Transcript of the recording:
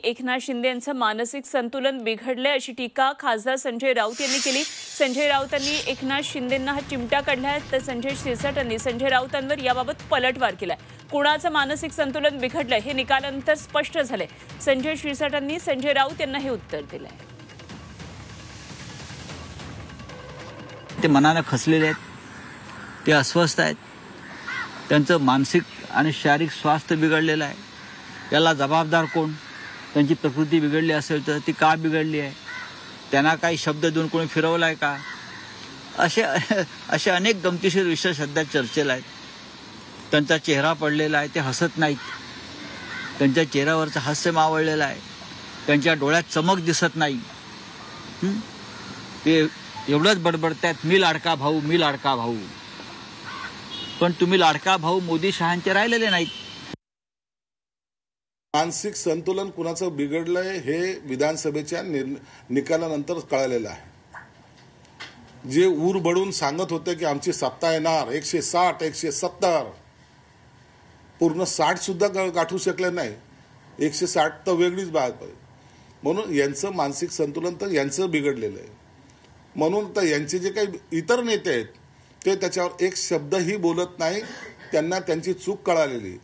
एकनाथ शिंदे यांचं मानसिक संतुलन बिघडले अशी टीका खासदार संजय राऊत यांनी केली। संजय राऊतांनी एकनाथ शिंदेंना हा चिमटा काढलाय, तर संजय शिरसाटांनी संजय राऊतांवर याबाबत पलटवार केलाय। कुणाचं मानसिक संतुलन बिघडलं हे निकालानंतर स्पष्ट झाले। संजय शिरसाटांनी संजय राऊत यांना हे उत्तर दिलंय। ते मनाने खचलेले आहेत, ते अस्वस्थ आहेत, त्यांचं मानसिक आणि शारीरिक स्वास्थ्य बिघडलेलं आहे। याला जबाबदार कोण? त्यांची प्रकृती बिघडली असेल तर ती का बिघडली आहे? त्यांना काही शब्द देऊन कोणी फिरवलाय का? असे अनेक गमतीशीर विषय सध्या चर्चेला आहेत। त्यांचा चेहरा पडलेला आहे, ते हसत नाहीत, त्यांच्या चेहऱ्यावरचं हास्य मावळलेलं आहे, त्यांच्या डोळ्यात चमक दिसत नाही। ते एवढंच बडबडतात, मी लाडका भाऊ, मी लाडका भाऊ। पण तुम्ही लाडका भाऊ मोदी शहांचे राहिलेले नाहीत। मानसिक संतुलन कुणाचं बिघडलंय हे विधानसभेच्या निकालानंतर कळालेलं आहे। जे ऊर बडून सांगत होते की आमची सत्ता येणार 160 170, पूर्ण 60 सुद्धा गाठू शकले नाही। 160 तर वेगळीच बात आहे। म्हणून यांचं मानसिक संतुलन तर यांचं बिघडलेलं आहे। म्हणून तर यांचे जे काही इतर नेते आहेत ते त्याच्यावर एक शब्दही बोलत नाही। त्यांना त्यांची चूक कळालेली।